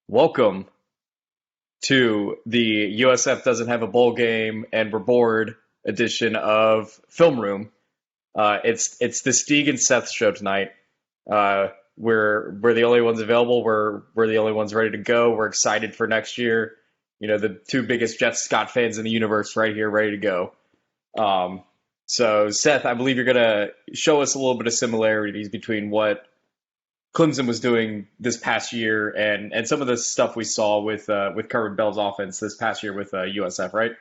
Welcome to the USF doesn't have a bowl game and we're bored edition of Film Room. It's the Steeg and Seth show tonight. We're the only ones available. We're the only ones ready to go. We're excited for next year. You know, the two biggest Jeff Scott fans in the universe right here, ready to go. Um, so Seth, I believe you're gonna show us a little bit of similarities between what Clemson was doing this past year and some of the stuff we saw with Kerwin Bell's offense this past year with USF, right?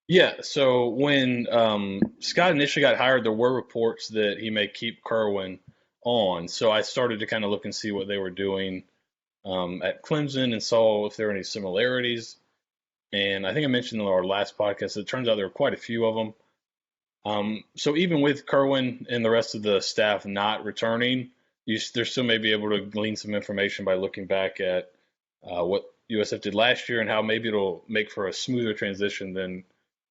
Yeah, so when Scott initially got hired, there were reports that he may keep Kerwin on. So I started to kind of look and see what they were doing at Clemson and saw if there were any similarities. And I think I mentioned in our last podcast, it turns out there were quite a few of them. So even with Kerwin and the rest of the staff not returning, there still may be able to glean some information by looking back at what USF did last year and how maybe it'll make for a smoother transition than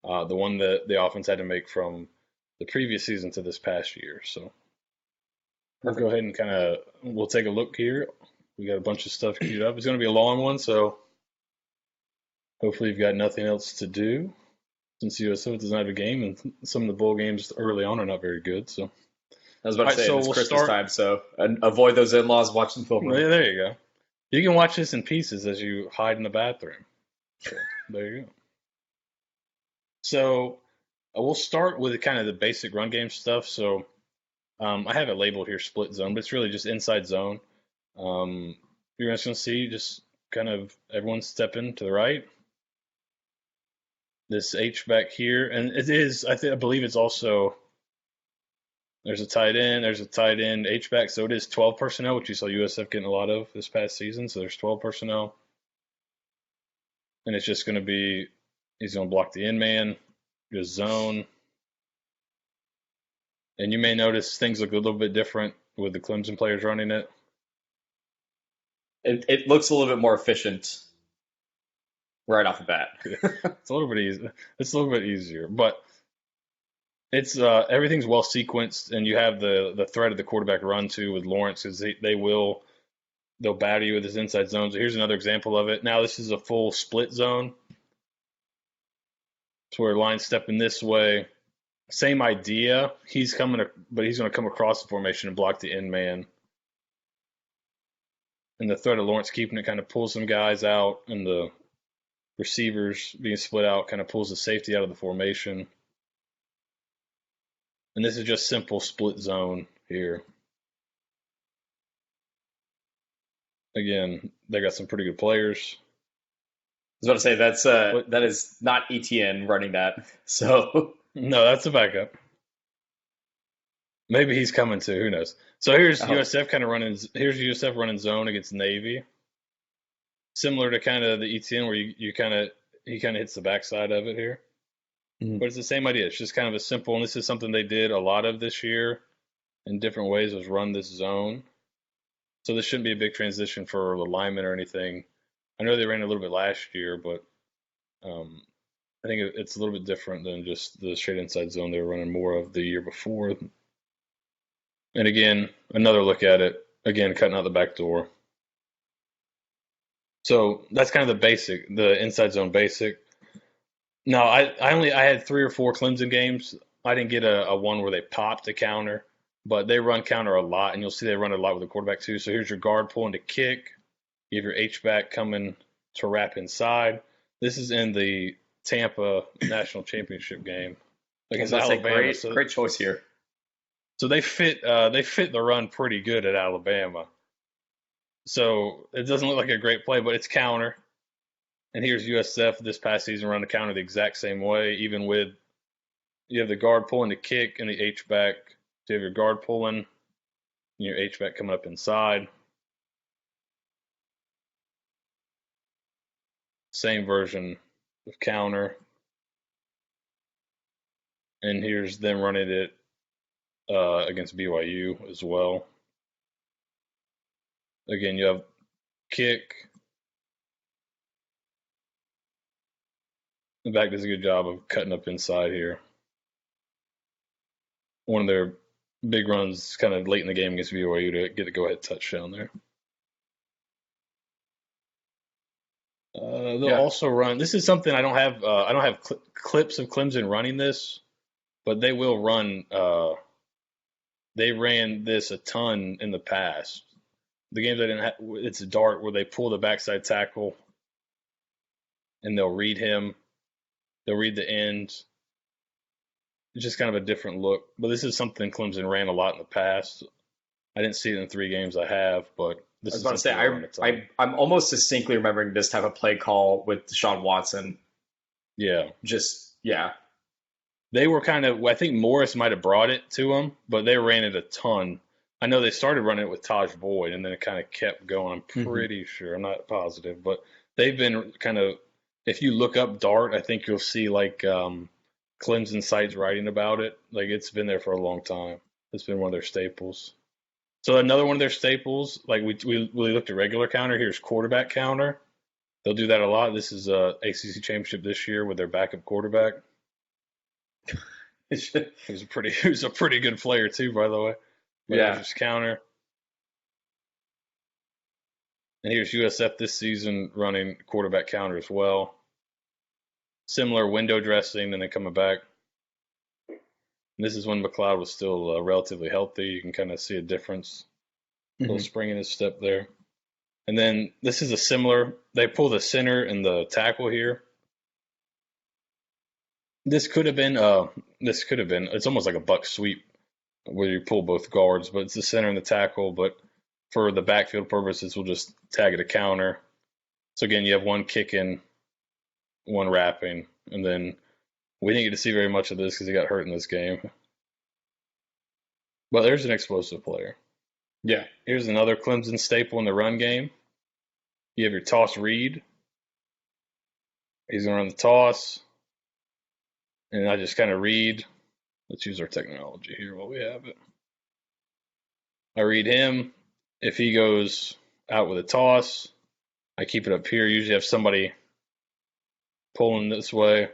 the one that the offense had to make from the previous season to this past year. So we'll go Perfect. ahead and we'll take a look here. We got a bunch of stuff queued up. It's going to be a long one, so hopefully you've got nothing else to do since USF doesn't have a game, and some of the bowl games early on are not very good. So, all I was about to right, say, and so it's we'll Christmas start. time, so avoid those in-laws watching the film room. There you go. You can watch this in pieces as you hide in the bathroom. So there you go. So we'll start with kind of the basic run game stuff. So I have it labeled here split zone, but it's really just inside zone. You're just going to see just kind of everyone stepping to the right. This H back here, and it is, I believe it's also, there's a tight end H back. So it is 12 personnel, which you saw USF getting a lot of this past season. So there's 12 personnel. And it's just going to be, he's going to block the in man, just zone. And you may notice things look a little bit different with the Clemson players running it. It looks a little bit more efficient right off the bat. It's a little bit easy. It's a little bit easier, but it's everything's well sequenced, and you have the threat of the quarterback run too with Lawrence because they'll batter you with his inside zone. So here's another example of it. Now this is a full split zone. It's where line's stepping this way. Same idea. But he's going to come across the formation and block the end man. And the threat of Lawrence keeping it kind of pulls some guys out, and the receivers being split out kind of pulls the safety out of the formation. And this is just simple split zone here. Again, they got some pretty good players. I was about to say But that is not ETN running that. So no, that's a backup. Maybe he's coming too. Who knows? So here's oh, USF kind of running. Here's USF running zone against Navy, similar to kind of the ETN where you kind of he kind of hits the backside of it here. mhm. But it's the same idea. It's just kind of a simple, and this is something they did a lot of this year in different ways was run this zone. So this shouldn't be a big transition for the linemen or anything. I know they ran a little bit last year, but um, I think it's a little bit different than just the straight inside zone they were running more of the year before. And again, another look at it. Again, cutting out the back door. So that's kind of the inside zone basic. No, I had 3 or 4 Clemson games. I didn't get a one where they popped a counter, but they run counter a lot, and you'll see they run it a lot with the quarterback too. So here's your guard pulling to kick. You have your H back coming to wrap inside. This is in the Tampa National Championship game I was against about to say Alabama. great choice here. So they fit the run pretty good at Alabama. So it doesn't look like a great play, but it's counter. And here's USF this past season run the counter the exact same way, even with you have the guard pulling the kick and the H back. So you have your guard pulling and your H back coming up inside. Same version of counter. And here's them running it against BYU as well. Again, you have kick. The back does a good job of cutting up inside here. One of their big runs kind of late in the game against BYU to get a go-ahead touchdown there. They'll Yeah. also run. This is something I don't have. I don't have clips of Clemson running this, but they will run. They ran this a ton in the past. The games I didn't have, it's a dart where they pull the backside tackle and they'll read him. They'll read the ends. It's just kind of a different look. But this is something Clemson ran a lot in the past. I didn't see it in the 3 games I have, but I this was is about to say, something they run a ton. I'm almost distinctly remembering this type of play call with Deshaun Watson. Yeah. Just, yeah. They were kind of, I think Morris might have brought it to them, but they ran it a ton. I know they started running it with Taj Boyd, and then it kind of kept going. I'm Hmm. pretty sure. I'm not positive, but they've been kind of, if you look up Dart, I think you'll see like Clemson sites writing about it. Like it's been there for a long time. It's been one of their staples. So another one of their staples, like we looked at regular counter. Here's quarterback counter. They'll do that a lot. This is a ACC championship this year with their backup quarterback. He was a pretty good player too, by the way. But here's Yeah. his counter. And here's USF this season running quarterback counter as well. Similar window dressing and then coming back. And this is when McLeod was still relatively healthy. You can kind of see a difference. A little Hmm. spring in his step there. And then this is a similar, they pull the center and the tackle here. This could have been, it's almost like a buck sweep where you pull both guards, but it's the center and the tackle. But for the backfield purposes, we'll just tag it a counter. So again, you have one kicking, one wrapping, and then we didn't get to see very much of this because he got hurt in this game. But there's an explosive player. Yeah. Here's another Clemson staple in the run game. You have your toss read. He's going to run the toss. And I just kind of read. Let's use our technology here while we have it. I read him. If he goes out with a toss, I keep it up here. Usually have somebody pulling this way.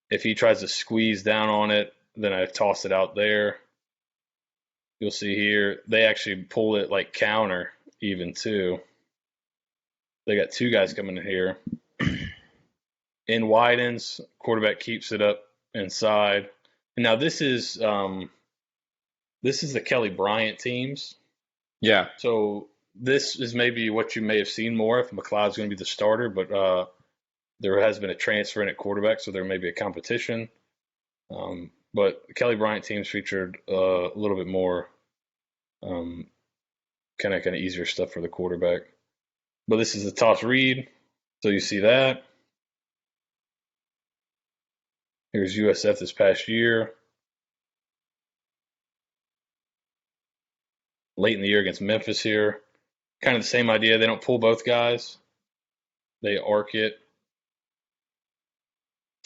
If he tries to squeeze down on it, then I toss it out there. You'll see here, they actually pull it like counter even too. They got 2 guys coming in here. In widens, quarterback keeps it up inside. And now this is the Kelly Bryant teams. Yeah. So this is maybe what you may have seen more if McLeod's going to be the starter, but there has been a transfer in at quarterback, so there may be a competition. But Kelly Bryant teams featured a little bit more kind of easier stuff for the quarterback. But this is the toss read, so you see that. Here's USF this past year. Late in the year against Memphis here. Kind of the same idea. They don't pull both guys. They arc it.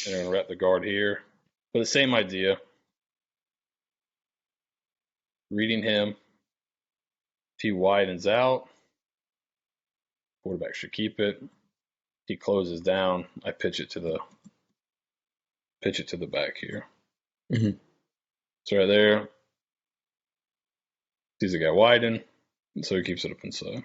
They're going to wrap the guard here. But the same idea. Reading him. If he widens out, quarterback should keep it. If he closes down, I pitch it to the back here. Hmm. So right there, sees the guy widen, and so he keeps it up inside.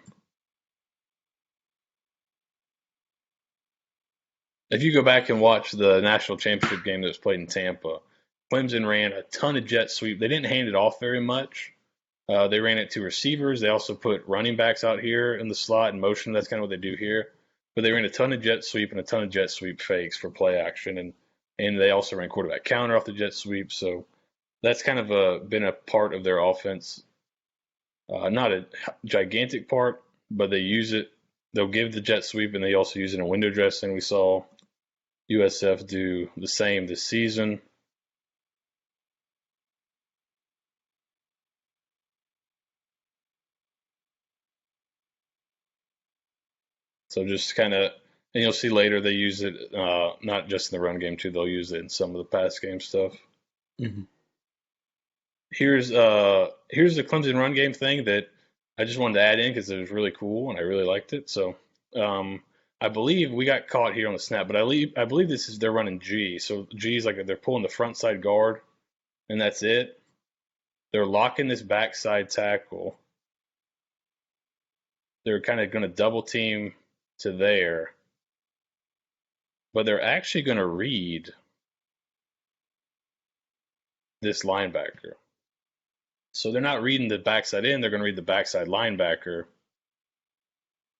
If you go back and watch the national championship game that was played in Tampa, Clemson ran a ton of jet sweep. They didn't hand it off very much. They ran it to receivers. They also put running backs out here in the slot in motion. That's kind of what they do here. But they ran a ton of jet sweep and a ton of jet sweep fakes for play action, and they also ran quarterback counter off the jet sweep. So that's kind of been a part of their offense. Not a gigantic part, but they use it. They'll give the jet sweep, and they also use it in window dressing. We saw USF do the same this season. So just kind of, and you'll see later they use it not just in the run game too. They'll use it in some of the pass game stuff. Hmm. Here's the Clemson run game thing that I just wanted to add in because it was really cool and I really liked it. So I believe we got caught here on the snap, but I believe this is they're running G. So G is like they're pulling the front side guard, and that's it. They're locking this backside tackle. They're kind of going to double team to there. but they're actually going to read this linebacker. So they're not reading the backside in, they're going to read the backside linebacker.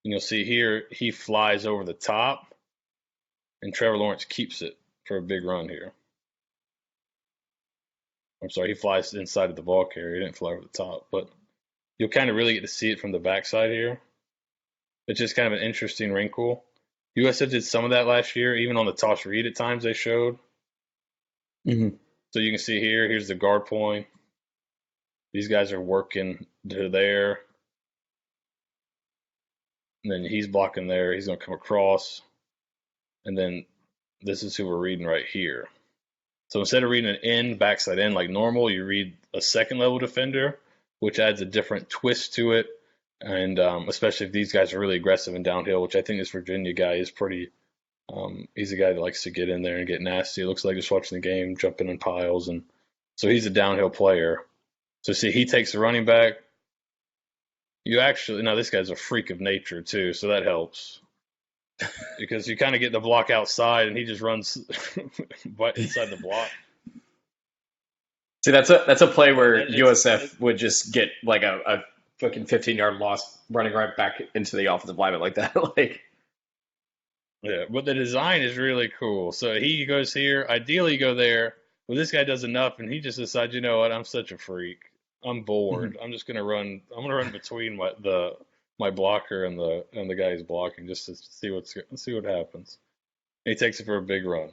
And you'll see here, he flies over the top, and Trevor Lawrence keeps it for a big run here. I'm sorry, he flies inside of the ball carrier. He didn't fly over the top, but you'll kind of really get to see it from the backside here. It's just kind of an interesting wrinkle. USF did some of that last year, even on the toss read at times they showed. Mm-hmm. So you can see here, here's the guard point. These guys are working to there. And then he's blocking there. He's going to come across. And then this is who we're reading right here. So instead of reading an in, backside in like normal, you read a second level defender, which adds a different twist to it. And especially if these guys are really aggressive and downhill, which I think this Virginia guy is pretty. He's a guy that likes to get in there and get nasty. It looks like just watching the game, jumping in piles. And so he's a downhill player. So see, he takes the running back. You actually, now this guy's a freak of nature too, so that helps. Because you kind of get the block outside and he just runs right inside the block. See, that's a play where USF would just get like a fucking 15-yard loss running right back into the offensive lineman like that. Like, yeah, but the design is really cool. So he goes here. Ideally, you go there. Well, this guy does enough, and he just decides, you know what? I'm such a freak. I'm bored. I'm just gonna run. I'm gonna run between my blocker and the guy who's blocking just to see what happens. And he takes it for a big run.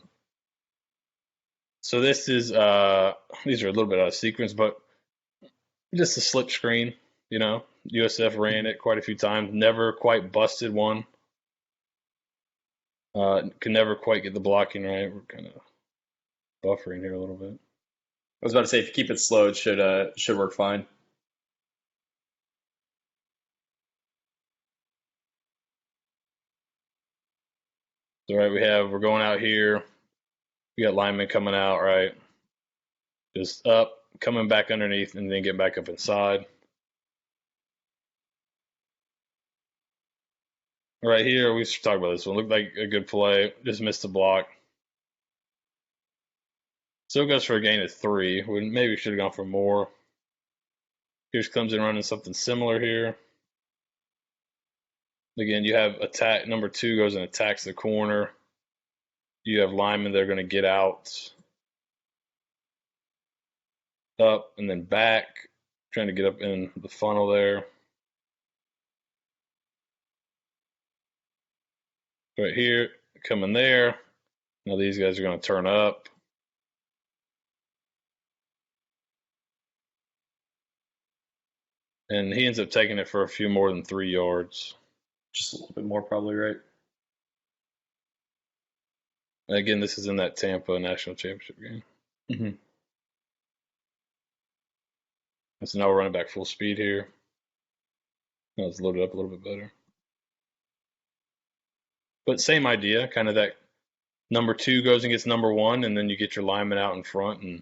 So this is these are a little bit out of sequence, but just a slip screen. You know, USF ran it quite a few times. Never quite busted one. Can never quite get the blocking right. We're kind of buffering here a little bit. I was about to say, if you keep it slow, it should work fine. So right, we're going out here. We got linemen coming out, right? Just up, coming back underneath, and then get back up inside. Right here, we should talk about this one. Looked like a good play. Just missed the block. Still goes for a gain of 3. We maybe should have gone for more. Here's Clemson running something similar here. Again, you have attack. Number 2 goes and attacks the corner. You have linemen that are going to get out, up, and then back, trying to get up in the funnel there. Right here, coming there. Now these guys are going to turn up. And he ends up taking it for a few more than 3 yards. Just a little bit more, probably, right? Again, this is in that Tampa national championship game. Mm-hmm. So now we're running back full speed here. Now it's loaded up a little bit better. But same idea, kind of that number 2 goes and gets number 1, and then you get your lineman out in front and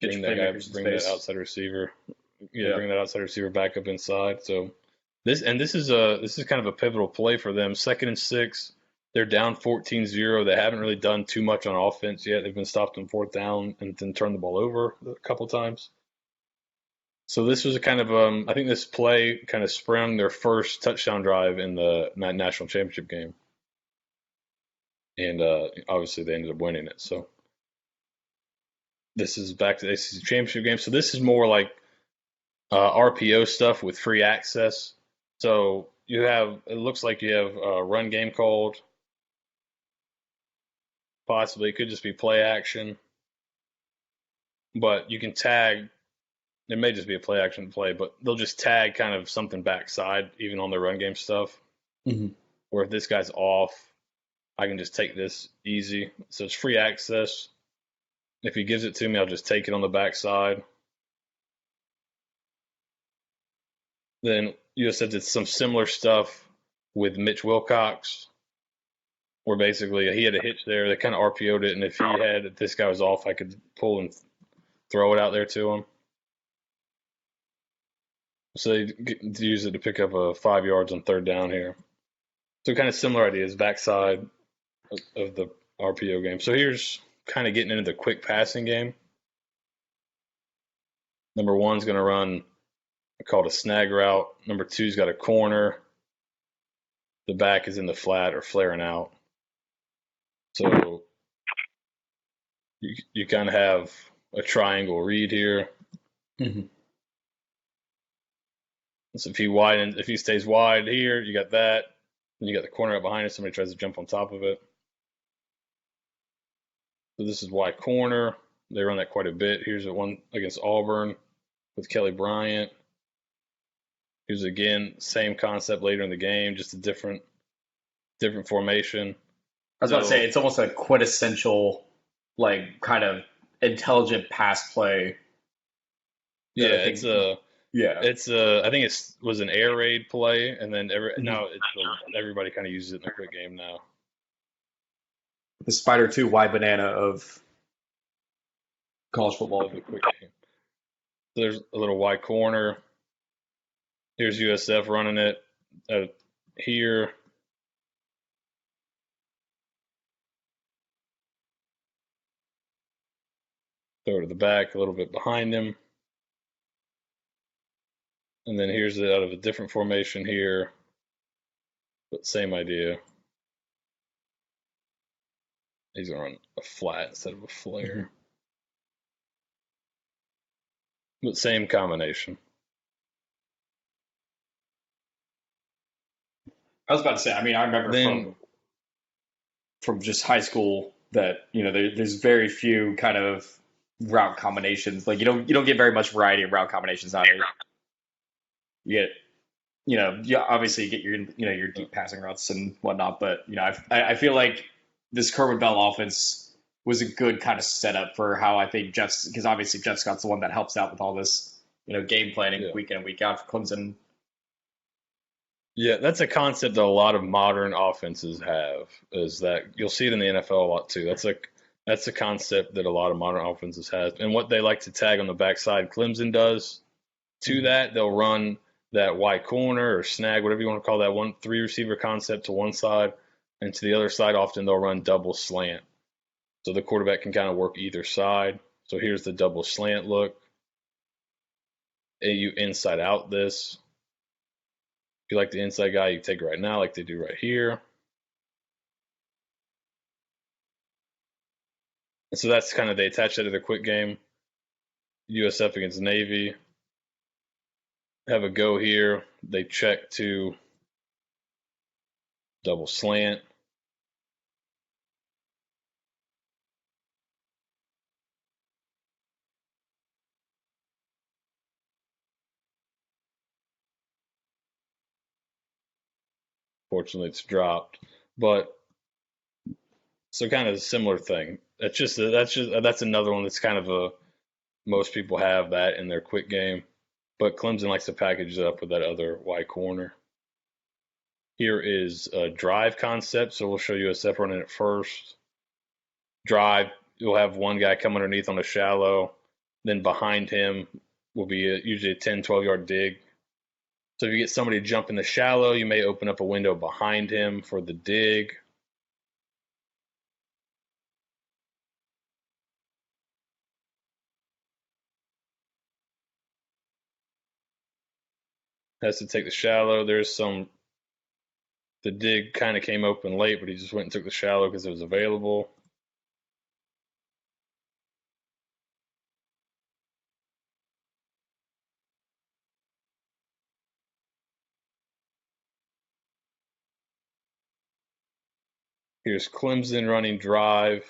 bring that outside receiver. Yeah, bring that outside receiver back up inside. So this is kind of a pivotal play for them. 2nd and 6. They're down 14-0. They haven't really done too much on offense yet. They've been stopped on 4th down and then turned the ball over a couple times. So this was a kind of I think this play kind of sprung their first touchdown drive in the national championship game. And obviously they ended up winning it. So this is back to the ACC championship game. So this is more like RPO stuff with free access. So it looks like you have a run game called. Possibly it could just be play action. But you can tag. It may just be a play action play, but they'll just tag kind of something backside, even on their run game stuff. Mm-hmm. Or if this guy's off, I can just take this easy. So it's free access. If he gives it to me, I'll just take it on the backside. Then USF did some similar stuff with Mitch Wilcox, where basically he had a hitch there. They kind of RPO'd it, and if this guy was off, I could pull and throw it out there to him. So they use it to pick up 5 yards on 3rd down here. So kind of similar ideas, backside of the RPO game. So here's kind of getting into the quick passing game. Number one's going to run called a snag route. Number two's got a corner. The back is in the flat or flaring out. So you kind of have a triangle read here. Mm-hmm. So if he stays wide here, you got that. Then you got the corner up behind it. Somebody tries to jump on top of it. So this is wide corner. They run that quite a bit. Here's one against Auburn with Kelly Bryant. Here's again same concept later in the game, just a different formation. I was about to say it's almost a quintessential, like, kind of intelligent pass play. Yeah, I think it was an air raid play, and then everybody kind of uses it in the quick game now. The Spider 2 wide banana of college football. The quick game. So there's a little wide corner. Here's USF running it here. Throw it to the back, a little bit behind him. And then here's it out of a different formation here, but same idea. He's going to run a flat instead of a flare. Mm-hmm. But same combination. I was about to say, I mean, I remember from just high school that, you know, there's very few kind of route combinations. Like, you don't get very much variety of route combinations nowadays. You get, you know, you obviously get your deep passing routes and whatnot, but, you know, I feel like this Kerwin Bell offense was a good kind of setup for how I think Jeff's, because obviously Jeff Scott's the one that helps out with all this, you know, game planning week in and week out for Clemson. Yeah, that's a concept that a lot of modern offenses have, is that you'll see it in the NFL a lot too. That's a concept that a lot of modern offenses have. And what they like to tag on the backside, Clemson does to that, they'll run that wide corner or snag, whatever you want to call that, 3 receiver concept to one side, and to the other side, often they'll run double slant. So the quarterback can kind of work either side. So here's the double slant look. And you inside out this. If you like the inside guy, you take it right now, like they do right here. And so that's kind of, they attach that to the quick game. USF against Navy. Have a go here. They check to double slant. Fortunately, it's dropped, but so kind of a similar thing. That's another one that's kind of most people have that in their quick game, but Clemson likes to package it up with that other wide corner. Here is a drive concept, so we'll show USF running it first. Drive, you'll have one guy come underneath on a shallow, then behind him will be usually a 10, 12-yard dig. So if you get somebody to jump in the shallow, you may open up a window behind him for the dig. Has to take the shallow. The dig kind of came open late, but he just went and took the shallow because it was available. Here's Clemson running drive.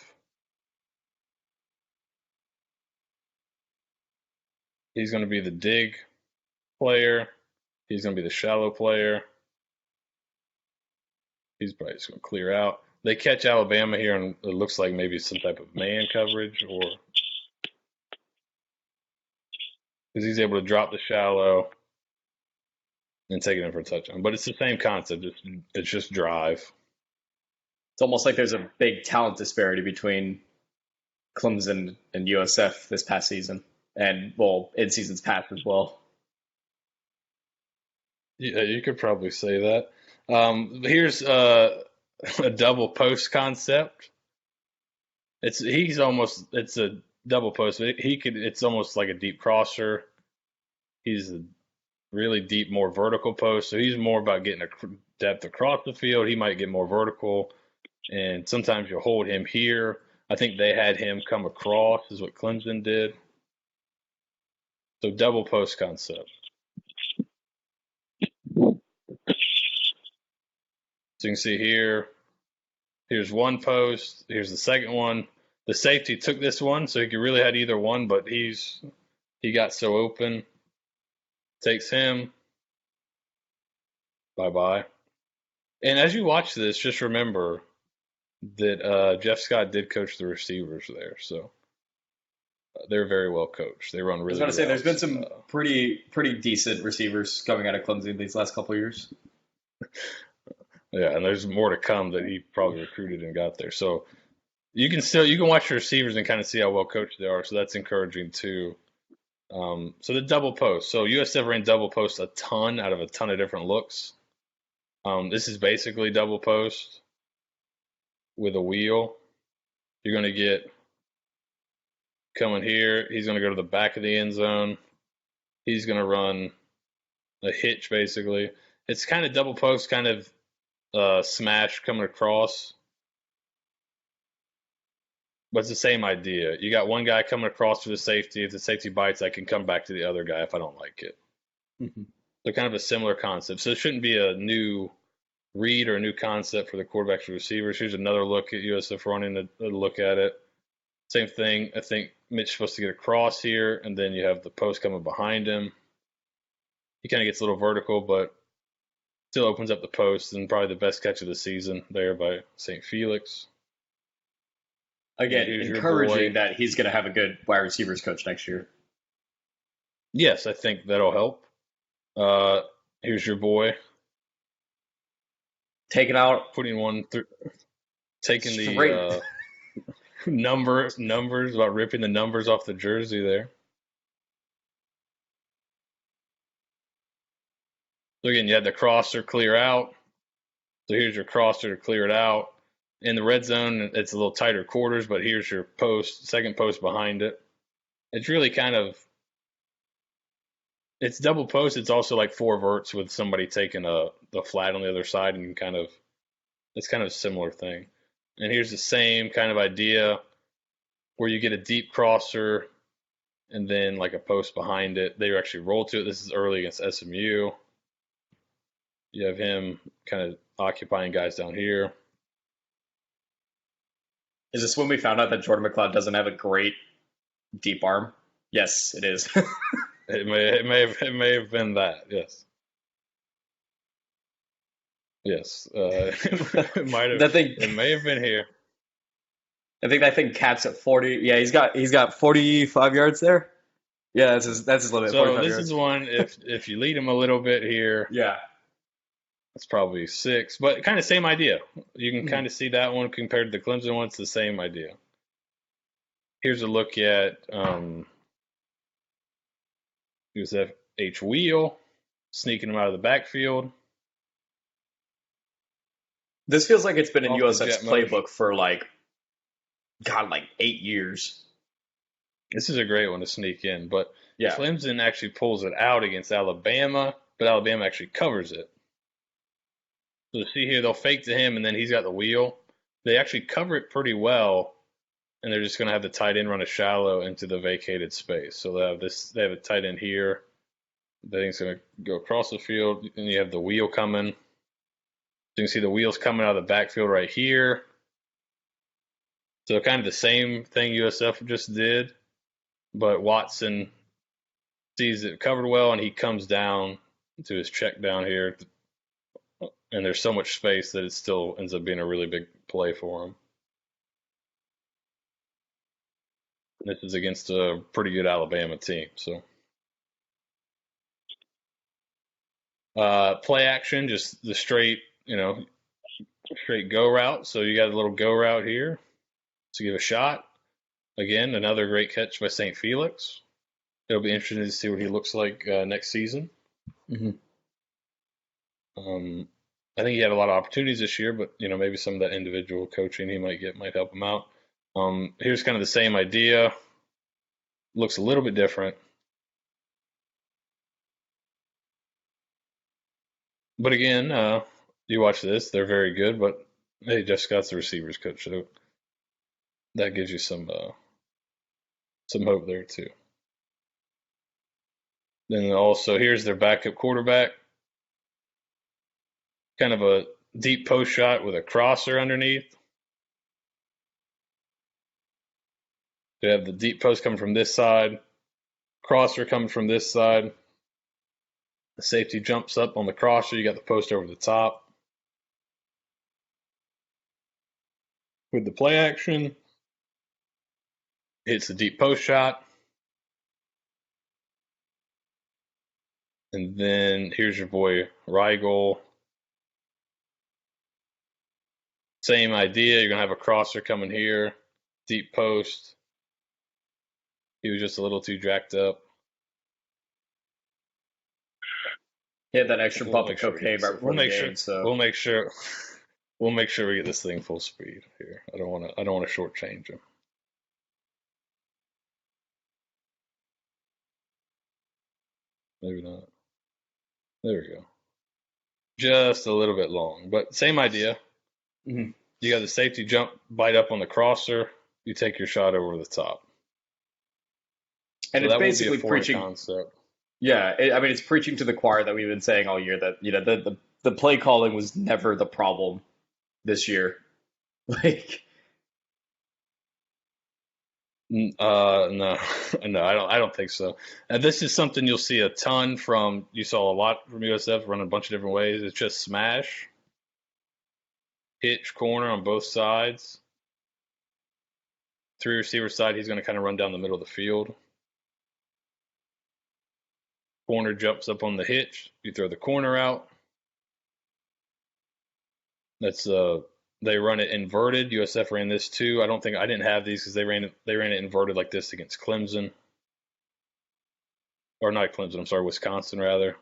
He's going to be the dig player. He's going to be the shallow player. He's probably just going to clear out. They catch Alabama here, and it looks like maybe some type of man coverage, or because he's able to drop the shallow and take it in for a touchdown. But it's the same concept. It's just drive. It's almost like there's a big talent disparity between Clemson and USF this past season, and, well, in seasons past as well. Yeah, you could probably say that. Here's a double post concept. It's a double post. It's almost like a deep crosser. He's a really deep, more vertical post. So he's more about getting a depth across the field. He might get more vertical, and sometimes you'll hold him here. I think they had him come across, is what Clemson did. So double post concept. So you can see here, here's one post, here's the second one. The safety took this one, so he could really had either one, but he got so open. Takes him. Bye-bye. And as you watch this, just remember that Jeff Scott did coach the receivers there, so they're very well coached. They run I was really about to say, there's been routes. some pretty decent receivers coming out of Clemson these last couple of years. Yeah, and there's more to come that he probably recruited and got there. So you can watch the receivers and kind of see how well coached they are. So that's encouraging too. So the double post. So USF ran double post a ton out of a ton of different looks. This is basically double post with a wheel. You're going to get coming here. He's going to go to the back of the end zone. He's going to run a hitch basically. It's kind of double post, kind of smash coming across. But it's the same idea. You got one guy coming across to the safety. If the safety bites, I can come back to the other guy if I don't like it. Mm-hmm. They're kind of a similar concept. So it shouldn't be a new read or a new concept for the quarterbacks and receivers. Here's another look at USF running a look at it. Same thing. I think Mitch's supposed to get across here, and then you have the post coming behind him. He kind of gets a little vertical, but still opens up the post, and probably the best catch of the season there by St. Felix. Again, encouraging that he's going to have a good wide receivers coach next year. Yes, I think that'll help. Here's your boy. Taking out. Putting one through. Taking straight. The numbers, about ripping the numbers off the jersey there. So again, you had the crosser clear out. So here's your crosser to clear it out. In the red zone, it's a little tighter quarters, but here's your post, second post behind it. It's really it's double post. It's also like four verts with somebody taking the flat on the other side, and it's kind of a similar thing. And here's the same kind of idea where you get a deep crosser and then like a post behind it. They actually roll to it. This is early against SMU. You have him kind of occupying guys down here. Is this when we found out that Jordan McLeod doesn't have a great deep arm? Yes, it is. It may have been that. Yes. Yes. It might have. It may have been here. I think that thing caps at 40. Yeah, he's got 45 yards there. Yeah, that's his limit. So this is one if you lead him a little bit here. Yeah. It's probably 6, but kind of same idea. You can kind of see that one compared to the Clemson one. It's the same idea. Here's a look at USF H wheel, sneaking him out of the backfield. This feels like it's been in USF's playbook for like 8 years. This is a great one to sneak in, but yeah. Clemson actually pulls it out against Alabama, but Alabama actually covers it. So see here, they'll fake to him, and then he's got the wheel. They actually cover it pretty well, and they're just going to have the tight end run a shallow into the vacated space. So they have a tight end here. The thing's going to go across the field, and you have the wheel coming. So you can see the wheels coming out of the backfield right here. So kind of the same thing USF just did, but Watson sees it covered well, and he comes down to his check down here. And there's so much space that it still ends up being a really big play for him. This is against a pretty good Alabama team. So play action, just the straight go route. So you got a little go route here to give a shot. Again, another great catch by St. Felix. It'll be interesting to see what he looks like next season. Mm-hmm. I think he had a lot of opportunities this year, but maybe some of that individual coaching he might get might help him out. Here's kind of the same idea. Looks a little bit different. But again, you watch this, they're very good, but hey, Jeff Scott's the receivers coach, so that gives you some hope there too. Then also here's their backup quarterback. Kind of a deep post shot with a crosser underneath. You have the deep post coming from this side, crosser coming from this side. The safety jumps up on the crosser. You got the post over the top. With the play action, hits the deep post shot. And then here's your boy Rigel. Same idea. You're going to have a crosser coming here, deep post. He was just a little too jacked up. He had that extra bump of cocaine right before the game, so we'll make sure we get this thing full speed here. I don't want to shortchange him. Maybe not. There we go. Just a little bit long, but same idea. Mm-hmm. You got the safety jump, bite up on the crosser. You take your shot over the top. And so it's basically preaching concept. Yeah, it's preaching to the choir that we've been saying all year that the play calling was never the problem this year. Like, no, I don't think so. And this is something you'll see a ton from. You saw a lot from USF running a bunch of different ways. It's just smash, hitch, corner on both sides. 3 receiver side, he's going to kind of run down the middle of the field. Corner jumps up on the hitch. You throw the corner out. That's they run it inverted. USF ran this too. I didn't have these because they ran it inverted like this against Clemson. Or not Clemson, I'm sorry, Wisconsin rather.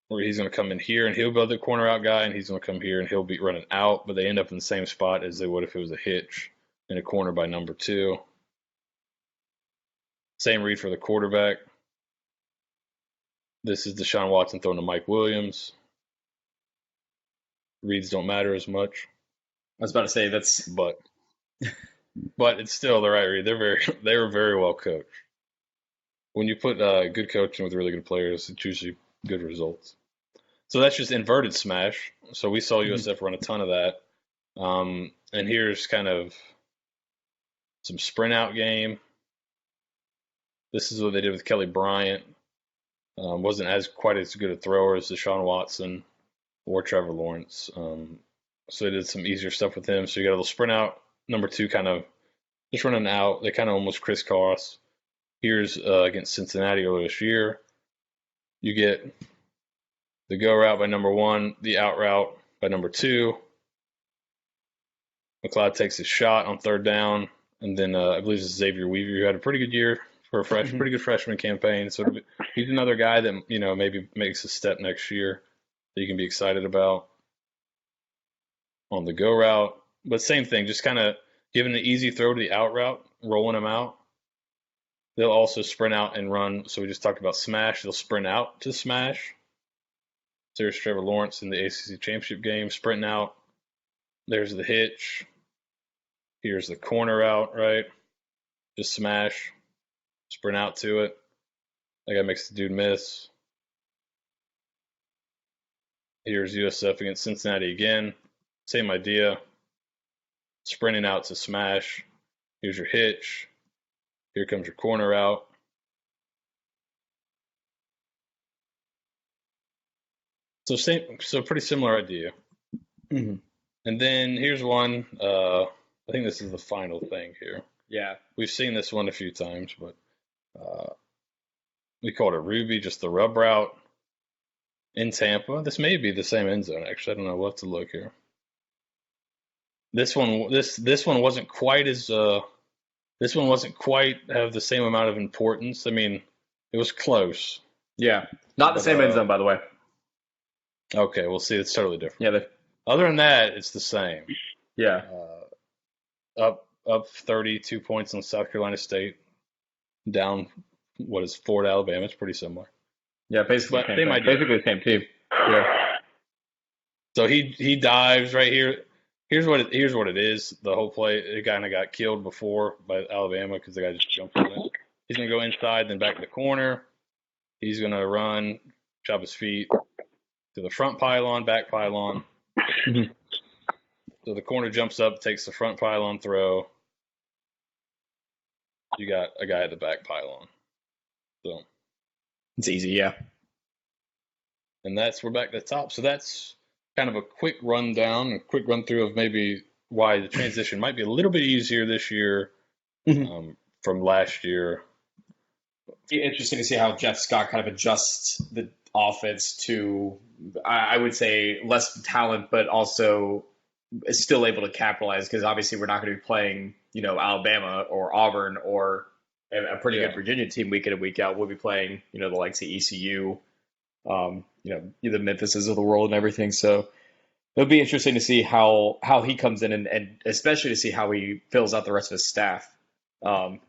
Where he's going to come in here and he'll build the corner out guy, and he's going to come here and he'll be running out, but they end up in the same spot as they would if it was a hitch in a corner by number 2. Same read for the quarterback. This is Deshaun Watson throwing to Mike Williams. Reads don't matter as much. I was about to say that's, but it's still the right read. They were very well coached. When you put good coaching with really good players, it's usually good results. So that's just inverted smash. So we saw USF run a ton of that. And here's kind of some sprint out game. This is what they did with Kelly Bryant. Wasn't quite as good a thrower as Deshaun Watson or Trevor Lawrence. So they did some easier stuff with him. So you got a little sprint out. Number 2 kind of just running out. They kind of almost crisscross. Here's against Cincinnati earlier this year. You get the go route by number 1, the out route by number 2. McLeod takes his shot on 3rd down. And then I believe it's Xavier Weaver, who had a pretty good year for a pretty good freshman campaign. So he's another guy that, maybe makes a step next year that you can be excited about on the go route. But same thing, just kind of giving an easy throw to the out route, rolling them out. They'll also sprint out and run. So we just talked about smash. They'll sprint out to smash. So there's Trevor Lawrence in the ACC championship game, sprinting out. There's the hitch. Here's the corner out, right? Just smash. Sprint out to it. That guy makes the dude miss. Here's USF against Cincinnati again. Same idea. Sprinting out to smash. Here's your hitch. Here comes your corner out. So pretty similar idea. Mm-hmm. And then here's one. I think this is the final thing here. Yeah. We've seen this one a few times, but we called it Ruby, just the rub route in Tampa. This may be the same end zone, actually. I don't know. We'll have to look here. This one wasn't quite as this one wasn't quite have the same amount of importance. I mean, it was close. Yeah. Not the same end zone, by the way. Okay, we'll see. It's totally different. Yeah. Other than that, it's the same. Yeah. Up up 32 points on South Carolina State, down what is 4 to Alabama. It's pretty similar. Yeah, basically But they might do basically the same team. Yeah. So he dives right here. Here's what it is. The whole play, it kind of got killed before by Alabama because the guy just jumped on it. He's gonna go inside, then back to the corner. He's gonna run, chop his feet to the front pylon, back pylon. So the corner jumps up, takes the front pylon throw. You got a guy at the back pylon. So It's easy, yeah. and we're back to the top. So that's kind of a quick rundown, a quick run through of maybe why the transition might be a little bit easier this year from last year. Interesting to see how Jeff Scott kind of adjusts the offense to, I would say, less talent, but also is still able to capitalize because obviously we're not going to be playing, Alabama or Auburn or a pretty good Virginia team week in and week out. We'll be playing, the likes of ECU, the Memphises of the world and everything. So it'll be interesting to see how he comes in and especially to see how he fills out the rest of his staff. The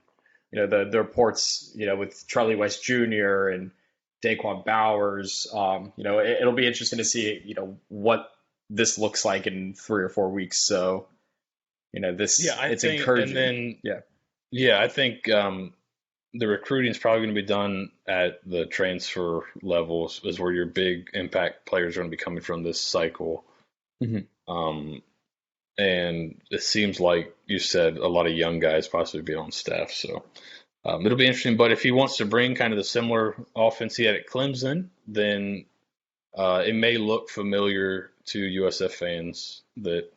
reports, with Charlie West Jr. and Daquan Bowers, it'll be interesting to see, what this looks like in 3 or 4 weeks. So, it's encouraging. And then, I think the recruiting is probably going to be done at the transfer levels, is where your big impact players are going to be coming from this cycle. And it seems like you said a lot of young guys possibly be on staff. So it'll be interesting. But if he wants to bring kind of the similar offense he had at Clemson, then it may look familiar to USF fans that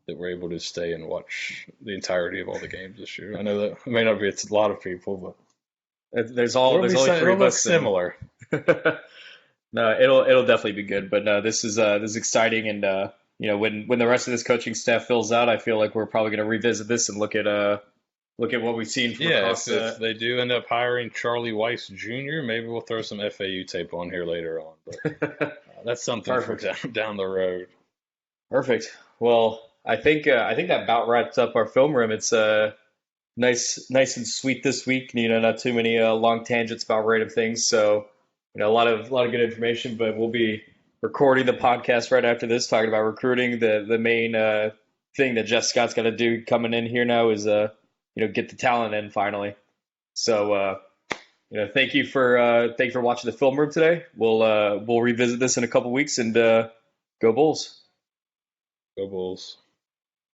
were able to stay and watch the entirety of all the games this year. I know that it may not be a lot of people, but there's only 3 of us similar. No, it'll definitely be good. But no, this is exciting, and when the rest of this coaching staff fills out, I feel like we're probably going to revisit this and look at what we've seen from across. If they do end up hiring Charlie Weiss Jr., maybe we'll throw some FAU tape on here later on. But that's something for down the road. Perfect. Well, I think that about wraps up our film room. It's nice and sweet this week. Not too many long tangents about random things. So a lot of good information. But we'll be recording the podcast right after this, talking about recruiting. The main thing that Jeff Scott's got to do coming in here now is get the talent in finally. So thank you for watching the film room today. We'll revisit this in a couple weeks and go Bulls. Go Bulls.